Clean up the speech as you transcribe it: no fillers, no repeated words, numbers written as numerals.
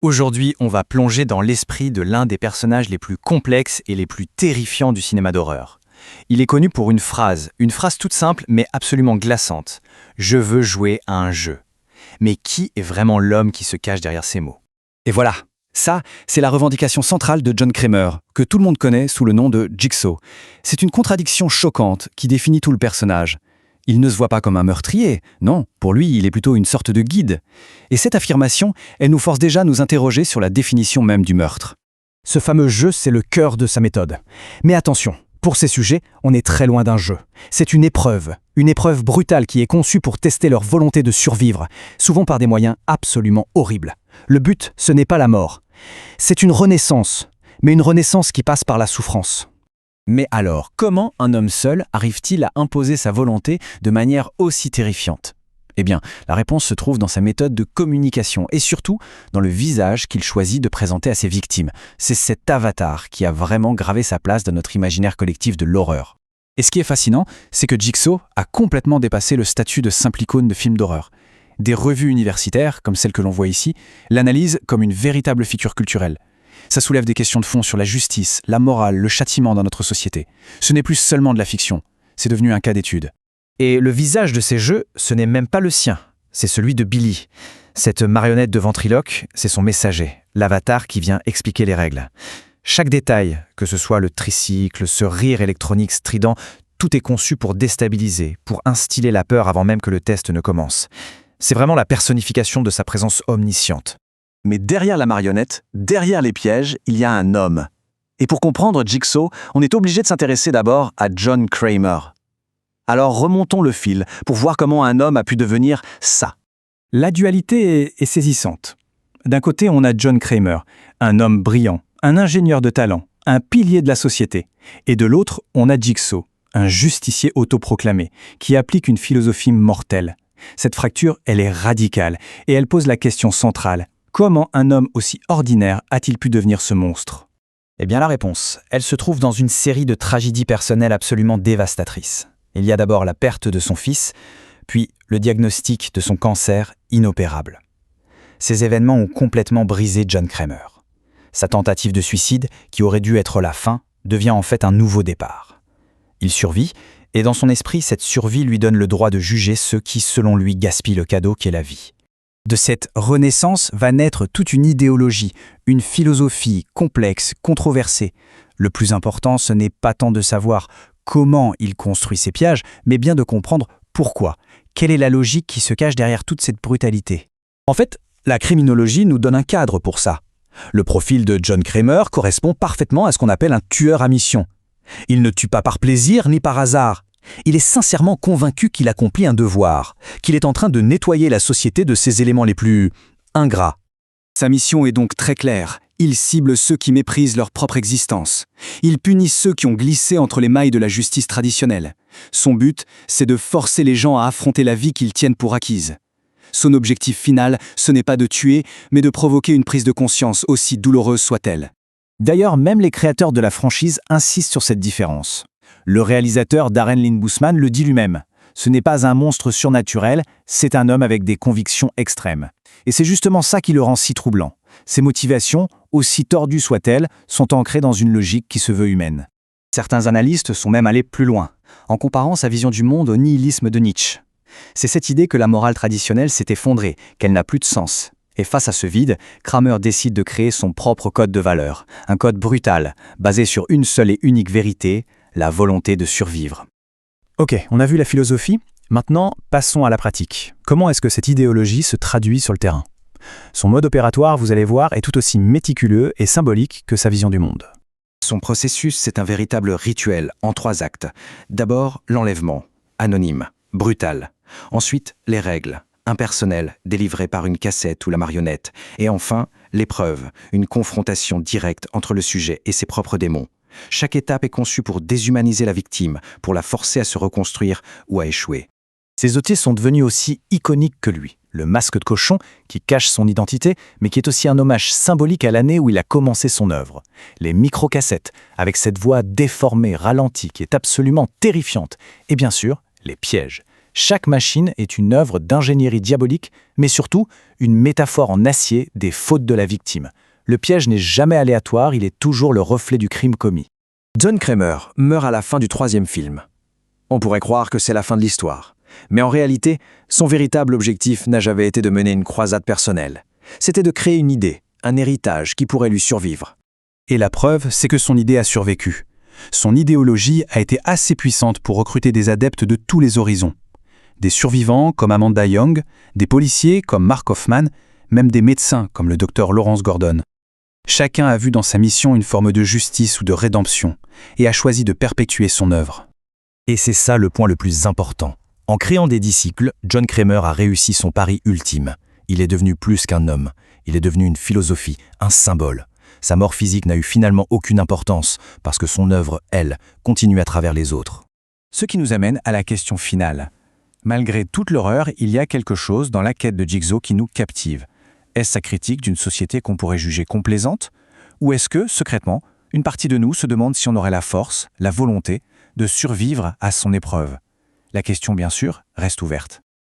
Aujourd'hui, on va plonger dans l'esprit de l'un des personnages les plus complexes et les plus terrifiants du cinéma d'horreur. Il est connu pour une phrase toute simple mais absolument glaçante. Je veux jouer à un jeu. Mais qui est vraiment l'homme qui se cache derrière ces mots? Et voilà, ça, c'est la revendication centrale de John Kramer, que tout le monde connaît sous le nom de Jigsaw. C'est une contradiction choquante qui définit tout le personnage. Il ne se voit pas comme un meurtrier, non, pour lui, il est plutôt une sorte de guide. Et cette affirmation, elle nous force déjà à nous interroger sur la définition même du meurtre. Ce fameux jeu, c'est le cœur de sa méthode. Mais attention, pour ces sujets, on est très loin d'un jeu. C'est une épreuve brutale qui est conçue pour tester leur volonté de survivre, souvent par des moyens absolument horribles. Le but, ce n'est pas la mort. C'est une renaissance, mais une renaissance qui passe par la souffrance. Mais alors, comment un homme seul arrive-t-il à imposer sa volonté de manière aussi terrifiante? Eh bien, la réponse se trouve dans sa méthode de communication et surtout dans le visage qu'il choisit de présenter à ses victimes. C'est cet avatar qui a vraiment gravé sa place dans notre imaginaire collectif de l'horreur. Et ce qui est fascinant, c'est que Jigsaw a complètement dépassé le statut de simple icône de film d'horreur. Des revues universitaires, comme celle que l'on voit ici, l'analysent comme une véritable figure culturelle. Ça soulève des questions de fond sur la justice, la morale, le châtiment dans notre société. Ce n'est plus seulement de la fiction, c'est devenu un cas d'étude. Et le visage de ces jeux, ce n'est même pas le sien, c'est celui de Billy. Cette marionnette de ventriloque, c'est son messager, l'avatar qui vient expliquer les règles. Chaque détail, que ce soit le tricycle, ce rire électronique strident, tout est conçu pour déstabiliser, pour instiller la peur avant même que le test ne commence. C'est vraiment la personnification de sa présence omnisciente. Mais derrière la marionnette, derrière les pièges, il y a un homme. Et pour comprendre Jigsaw, on est obligé de s'intéresser d'abord à John Kramer. Alors remontons le fil pour voir comment un homme a pu devenir ça. La dualité est saisissante. D'un côté, on a John Kramer, un homme brillant, un ingénieur de talent, un pilier de la société. Et de l'autre, on a Jigsaw, un justicier autoproclamé, qui applique une philosophie mortelle. Cette fracture, elle est radicale, et elle pose la question centrale. Comment un homme aussi ordinaire a-t-il pu devenir ce monstre? Eh bien la réponse, elle se trouve dans une série de tragédies personnelles absolument dévastatrices. Il y a d'abord la perte de son fils, puis le diagnostic de son cancer inopérable. Ces événements ont complètement brisé John Kramer. Sa tentative de suicide, qui aurait dû être la fin, devient en fait un nouveau départ. Il survit, et dans son esprit, cette survie lui donne le droit de juger ceux qui, selon lui, gaspillent le cadeau qu'est la vie. De cette renaissance va naître toute une idéologie, une philosophie complexe, controversée. Le plus important, ce n'est pas tant de savoir comment il construit ses pièges, mais bien de comprendre pourquoi. Quelle est la logique qui se cache derrière toute cette brutalité? En fait, la criminologie nous donne un cadre pour ça. Le profil de John Kramer correspond parfaitement à ce qu'on appelle un tueur à mission. Il ne tue pas par plaisir ni par hasard. Il est sincèrement convaincu qu'il accomplit un devoir, qu'il est en train de nettoyer la société de ses éléments les plus ingrats. Sa mission est donc très claire. Il cible ceux qui méprisent leur propre existence. Il punit ceux qui ont glissé entre les mailles de la justice traditionnelle. Son but, c'est de forcer les gens à affronter la vie qu'ils tiennent pour acquise. Son objectif final, ce n'est pas de tuer, mais de provoquer une prise de conscience, aussi douloureuse soit-elle. D'ailleurs, même les créateurs de la franchise insistent sur cette différence. Le réalisateur Darren Lynn Bousman le dit lui-même. Ce n'est pas un monstre surnaturel, c'est un homme avec des convictions extrêmes. Et c'est justement ça qui le rend si troublant. Ses motivations, aussi tordues soient-elles, sont ancrées dans une logique qui se veut humaine. Certains analystes sont même allés plus loin, en comparant sa vision du monde au nihilisme de Nietzsche. C'est cette idée que la morale traditionnelle s'est effondrée, qu'elle n'a plus de sens. Et face à ce vide, Kramer décide de créer son propre code de valeurs, un code brutal, basé sur une seule et unique vérité, la volonté de survivre. Ok, on a vu la philosophie, maintenant passons à la pratique. Comment est-ce que cette idéologie se traduit sur le terrain? Son mode opératoire, vous allez voir, est tout aussi méticuleux et symbolique que sa vision du monde. Son processus, c'est un véritable rituel en 3 actes. D'abord, l'enlèvement, anonyme, brutal. Ensuite, les règles, impersonnelles, délivrées par une cassette ou la marionnette. Et enfin, l'épreuve, une confrontation directe entre le sujet et ses propres démons. Chaque étape est conçue pour déshumaniser la victime, pour la forcer à se reconstruire ou à échouer. Ces outils sont devenus aussi iconiques que lui. Le masque de cochon, qui cache son identité, mais qui est aussi un hommage symbolique à l'année où il a commencé son œuvre. Les microcassettes, avec cette voix déformée, ralentie, qui est absolument terrifiante. Et bien sûr, les pièges. Chaque machine est une œuvre d'ingénierie diabolique, mais surtout une métaphore en acier des fautes de la victime. Le piège n'est jamais aléatoire, il est toujours le reflet du crime commis. John Kramer meurt à la fin du 3e film. On pourrait croire que c'est la fin de l'histoire. Mais en réalité, son véritable objectif n'a jamais été de mener une croisade personnelle. C'était de créer une idée, un héritage qui pourrait lui survivre. Et la preuve, c'est que son idée a survécu. Son idéologie a été assez puissante pour recruter des adeptes de tous les horizons. Des survivants comme Amanda Young, des policiers comme Mark Hoffman, même des médecins comme le docteur Lawrence Gordon. Chacun a vu dans sa mission une forme de justice ou de rédemption et a choisi de perpétuer son œuvre. Et c'est ça le point le plus important. En créant des disciples, John Kramer a réussi son pari ultime. Il est devenu plus qu'un homme. Il est devenu une philosophie, un symbole. Sa mort physique n'a eu finalement aucune importance parce que son œuvre, elle, continue à travers les autres. Ce qui nous amène à la question finale. Malgré toute l'horreur, il y a quelque chose dans la quête de Jigsaw qui nous captive. Est-ce sa critique d'une société qu'on pourrait juger complaisante? Ou est-ce que, secrètement, une partie de nous se demande si on aurait la force, la volonté, de survivre à son épreuve? La question, bien sûr, reste ouverte.